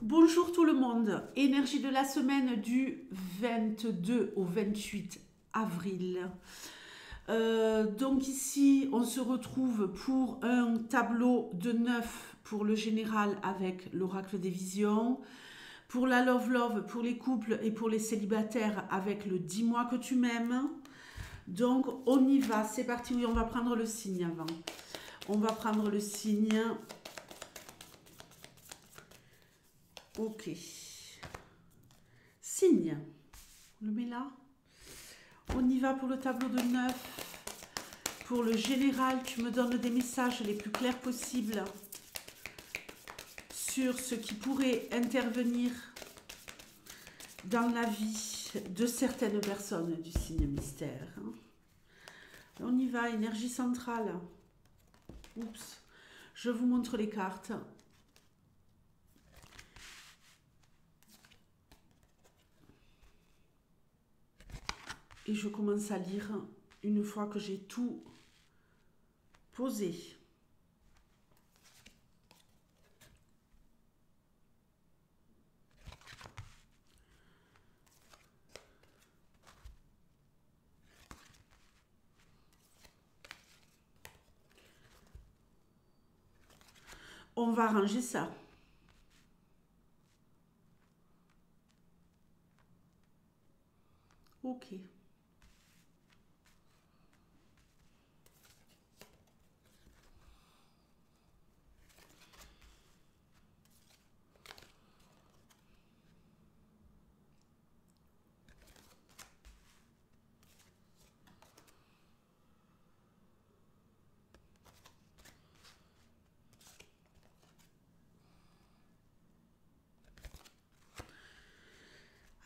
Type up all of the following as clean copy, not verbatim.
Bonjour tout le monde, énergie de la semaine du 22 au 28 avril. Donc ici, on se retrouve pour un tableau de 9 pour le général avec l'oracle des visions. Pour la love, pour les couples et pour les célibataires avec le 10 mois que tu m'aimes. Donc on y va, c'est parti. Oui, on va prendre le signe avant. On va prendre le signe. Ok. Signe. On le met là. On y va pour le tableau de 9. Pour le général, tu me donnes des messages les plus clairs possibles sur ce qui pourrait intervenir dans la vie de certaines personnes du signe mystère. On y va, énergie centrale. Oups. Je vous montre les cartes. Et je commence à lire une fois que j'ai tout posé. On va ranger ça. Ok.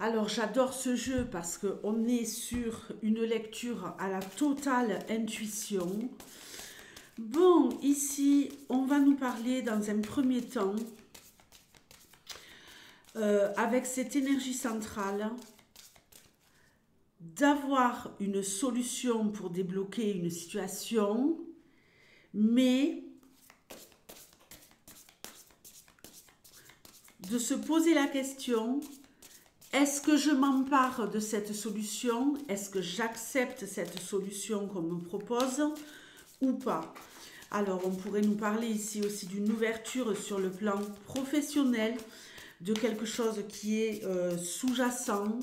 Alors j'adore ce jeu parce qu'on est sur une lecture à la totale intuition. Bon, ici, on va nous parler dans un premier temps, avec cette énergie centrale, d'avoir une solution pour débloquer une situation, mais de se poser la question, est-ce que je m'empare de cette solution? Est-ce que j'accepte cette solution qu'on me propose ou pas? Alors, on pourrait nous parler ici aussi d'une ouverture sur le plan professionnel, de quelque chose qui est sous-jacent.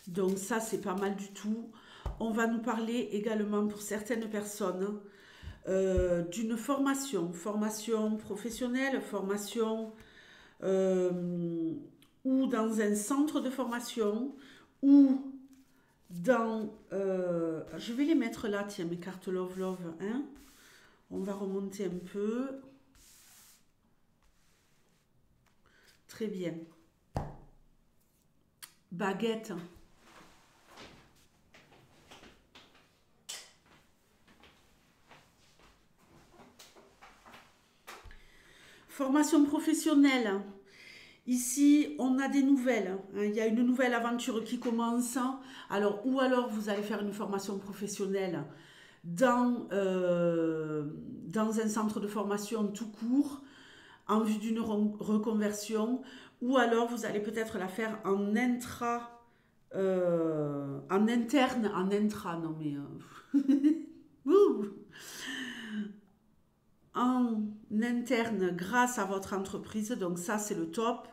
Donc ça, c'est pas mal du tout. On va nous parler également pour certaines personnes d'une formation professionnelle, formation ou dans un centre de formation, ou dans... je vais les mettre là, tiens, mes cartes Love, hein. On va remonter un peu. Très bien. Baguette. Formation professionnelle. Ici, on a des nouvelles. Il y a une nouvelle aventure qui commence. Alors, ou alors, vous allez faire une formation professionnelle dans un centre de formation tout court, en vue d'une reconversion. Ou alors, vous allez peut-être la faire en intra... en interne, en intra, non mais... en interne grâce à votre entreprise, donc ça c'est le top.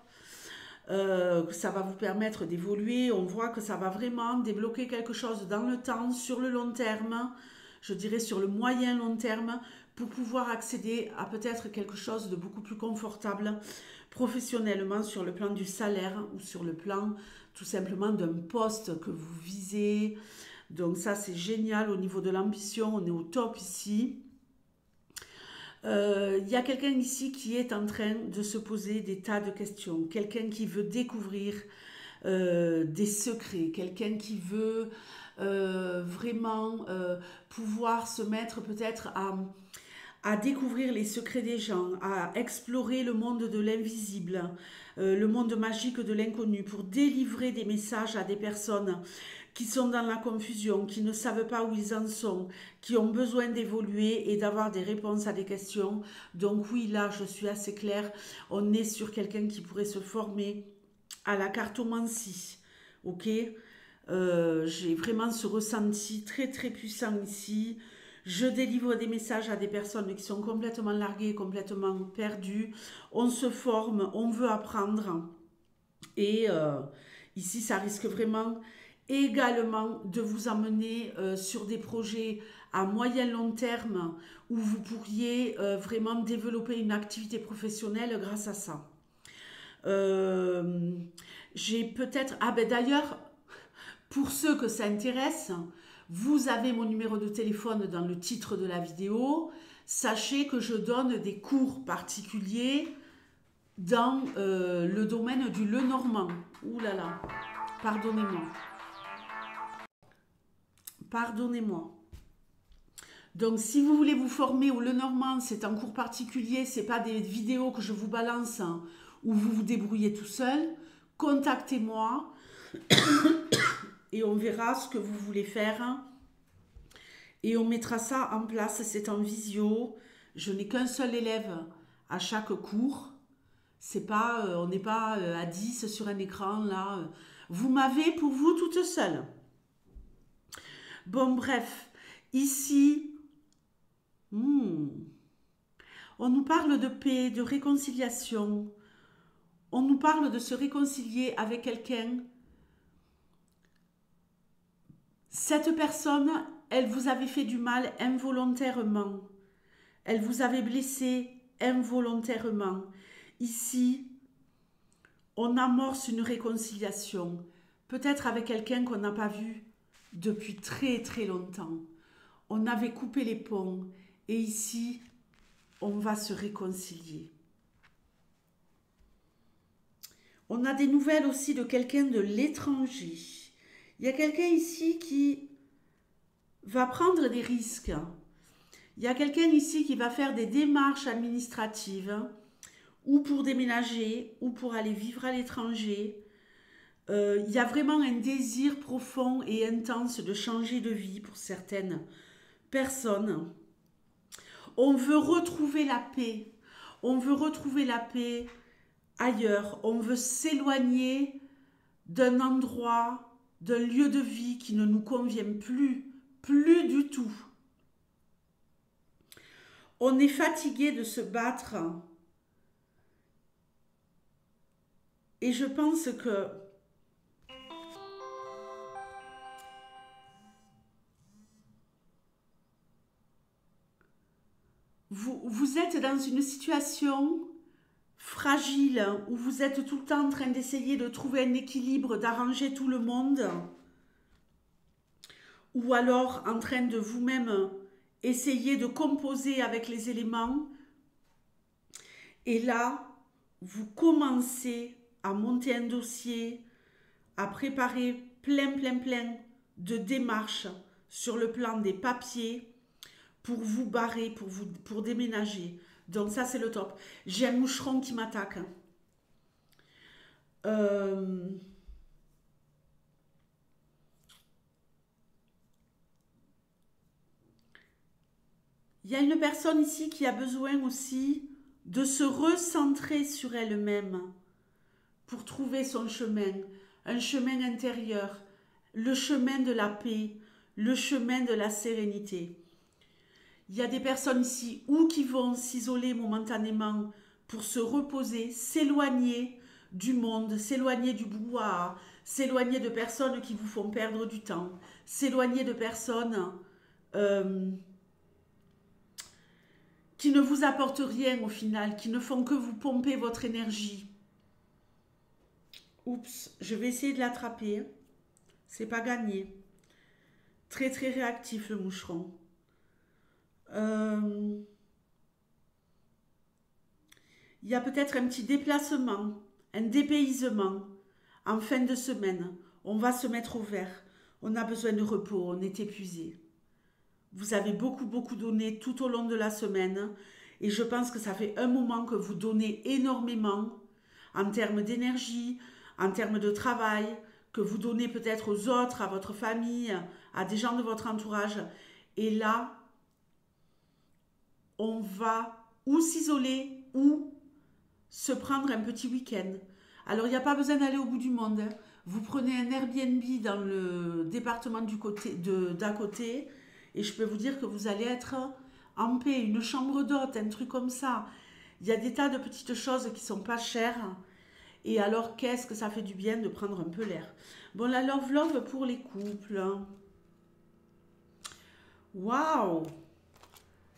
Ça va vous permettre d'évoluer, on voit que ça va vraiment débloquer quelque chose dans le temps, sur le long terme, je dirais sur le moyen long terme, pour pouvoir accéder à peut-être quelque chose de beaucoup plus confortable professionnellement sur le plan du salaire ou sur le plan tout simplement d'un poste que vous visez. Donc ça c'est génial au niveau de l'ambition, on est au top ici. Y a quelqu'un ici qui est en train de se poser des tas de questions, quelqu'un qui veut découvrir des secrets, quelqu'un qui veut vraiment pouvoir se mettre peut-être à découvrir les secrets des gens, à explorer le monde de l'invisible, le monde magique de l'inconnu, pour délivrer des messages à des personnes qui sont dans la confusion, qui ne savent pas où ils en sont, qui ont besoin d'évoluer et d'avoir des réponses à des questions. Donc oui, là, je suis assez claire. On est sur quelqu'un qui pourrait se former à la cartomancie. Ok? J'ai vraiment ce ressenti très très puissant ici. Je délivre des messages à des personnes qui sont complètement larguées, complètement perdues. On se forme, on veut apprendre. Et ici, ça risque vraiment également de vous emmener sur des projets à moyen long terme où vous pourriez vraiment développer une activité professionnelle grâce à ça. Euh, j'ai peut-être... Ah ben d'ailleurs, pour ceux que ça intéresse, vous avez mon numéro de téléphone dans le titre de la vidéo. Sachez que je donne des cours particuliers dans le domaine du Lenormand. Ouh là là, pardonnez-moi. Pardonnez-moi. Donc, si vous voulez vous former au Lenormand, c'est un cours particulier, c'est pas des vidéos que je vous balance hein, où vous vous débrouillez tout seul. Contactez-moi et on verra ce que vous voulez faire. Et on mettra ça en place, c'est en visio. Je n'ai qu'un seul élève à chaque cours. C'est pas, on n'est pas à 10 sur un écran là. Vous m'avez pour vous toute seule. Bon, bref, ici, on nous parle de paix, de réconciliation. On nous parle de se réconcilier avec quelqu'un. Cette personne, elle vous avait fait du mal involontairement. Elle vous avait blessé involontairement. Ici, on amorce une réconciliation. Peut-être avec quelqu'un qu'on n'a pas vu depuis très très longtemps. On avait coupé les ponts et ici, on va se réconcilier. On a des nouvelles aussi de quelqu'un de l'étranger. Il y a quelqu'un ici qui va prendre des risques. Il y a quelqu'un ici qui va faire des démarches administratives ou pour déménager ou pour aller vivre à l'étranger. Il y a vraiment un désir profond et intense de changer de vie pour certaines personnes. On veut retrouver la paix. On veut retrouver la paix ailleurs. On veut s'éloigner d'un endroit, d'un lieu de vie qui ne nous convient plus du tout. On est fatigué de se battre. Et je pense que vous êtes dans une situation fragile où vous êtes tout le temps en train d'essayer de trouver un équilibre, d'arranger tout le monde, ou alors en train de vous-même essayer de composer avec les éléments. Et là, vous commencez à monter un dossier, à préparer plein de démarches sur le plan des papiers pour vous barrer, pour déménager. Donc ça, c'est le top. J'ai un moucheron qui m'attaque. Il y a une personne ici qui a besoin aussi de se recentrer sur elle-même pour trouver son chemin, un chemin intérieur, le chemin de la paix, le chemin de la sérénité. Il y a des personnes ici ou qui vont s'isoler momentanément pour se reposer, s'éloigner du monde, s'éloigner du brouhaha, s'éloigner de personnes qui vous font perdre du temps, s'éloigner de personnes qui ne vous apportent rien au final, qui ne font que vous pomper votre énergie. Oups, je vais essayer de l'attraper. C'est pas gagné. Très très réactif le moucheron. Il y a peut-être un petit déplacement, un dépaysement en fin de semaine. On va se mettre au vert. On a besoin de repos, on est épuisé. Vous avez beaucoup donné tout au long de la semaine et je pense que ça fait un moment que vous donnez énormément en termes d'énergie, en termes de travail, que vous donnez peut-être aux autres, à votre famille, à des gens de votre entourage. Et là, on va ou s'isoler ou se prendre un petit week-end. Alors, il n'y a pas besoin d'aller au bout du monde, hein. Vous prenez un Airbnb dans le département d'à côté et je peux vous dire que vous allez être en paix, une chambre d'hôte, un truc comme ça. Il y a des tas de petites choses qui sont pas chères. Et alors, qu'est-ce que ça fait du bien de prendre un peu l'air. Bon, la love pour les couples, hein. Waouh!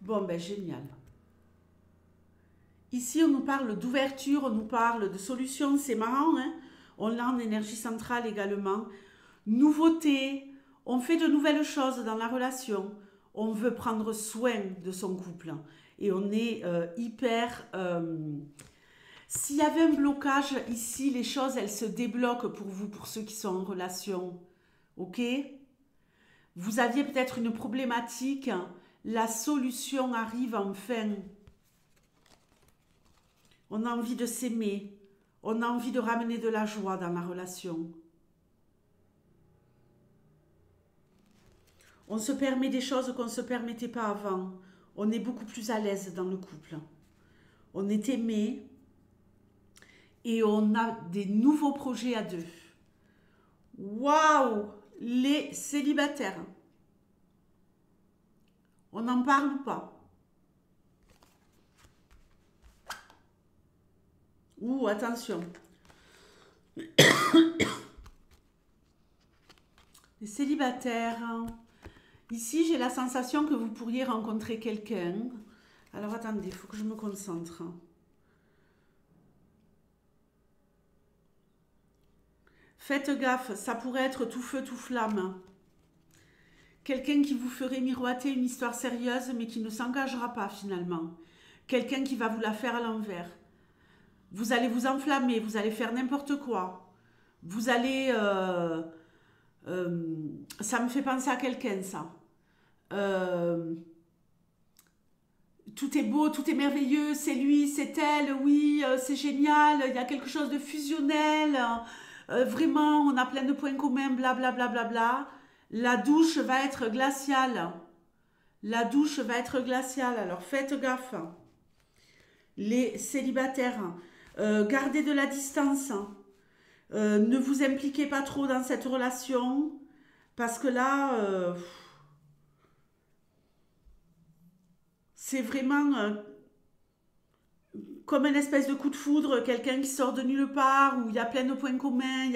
Bon, ben génial. Ici, on nous parle d'ouverture, on nous parle de solutions, c'est marrant, hein? On l'a en énergie centrale également. Nouveauté, on fait de nouvelles choses dans la relation. On veut prendre soin de son couple. Et on est hyper... S'il y avait un blocage ici, les choses, elles se débloquent pour vous, pour ceux qui sont en relation. Ok? Vous aviez peut-être une problématique, la solution arrive enfin. On a envie de s'aimer. On a envie de ramener de la joie dans la relation. On se permet des choses qu'on ne se permettait pas avant. On est beaucoup plus à l'aise dans le couple. On est aimé et on a des nouveaux projets à deux. Waouh! Les célibataires. On n'en parle ou pas? Ouh, attention. Les célibataires. Ici, j'ai la sensation que vous pourriez rencontrer quelqu'un. Alors, attendez, il faut que je me concentre. Faites gaffe, ça pourrait être tout feu, tout flamme. Quelqu'un qui vous ferait miroiter une histoire sérieuse, mais qui ne s'engagera pas finalement. Quelqu'un qui va vous la faire à l'envers. Vous allez vous enflammer, vous allez faire n'importe quoi. Vous allez... ça me fait penser à quelqu'un, ça. Tout est beau, tout est merveilleux, c'est lui, c'est elle, oui, c'est génial, il y a quelque chose de fusionnel, vraiment, on a plein de points communs, blablabla. Bla, bla, bla. La douche va être glaciale. La douche va être glaciale, alors faites gaffe. Les célibataires, gardez de la distance. Ne vous impliquez pas trop dans cette relation, parce que là... c'est vraiment comme une espèce de coup de foudre, quelqu'un qui sort de nulle part, où il y a plein de points communs,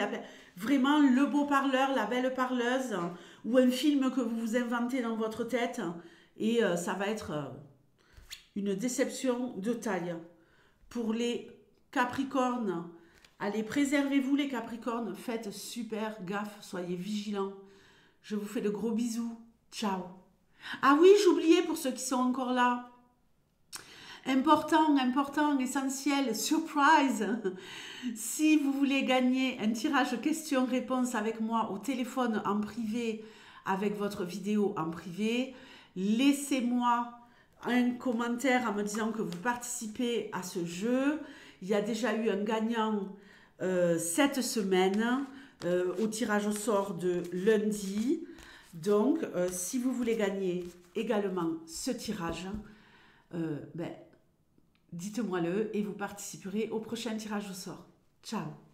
vraiment le beau parleur, la belle parleuse, ou un film que vous vous inventez dans votre tête, et ça va être une déception de taille. Pour les Capricornes, allez, préservez-vous les Capricornes, faites super gaffe, soyez vigilants. Je vous fais de gros bisous, ciao. Ah oui, j'oubliais pour ceux qui sont encore là. Important, essentiel, surprise. Si vous voulez gagner un tirage questions-réponses avec moi au téléphone en privé, avec votre vidéo en privé, laissez-moi un commentaire en me disant que vous participez à ce jeu. Il y a déjà eu un gagnant cette semaine au tirage au sort de lundi. Donc, si vous voulez gagner également ce tirage, dites-moi-le et vous participerez au prochain tirage au sort. Ciao!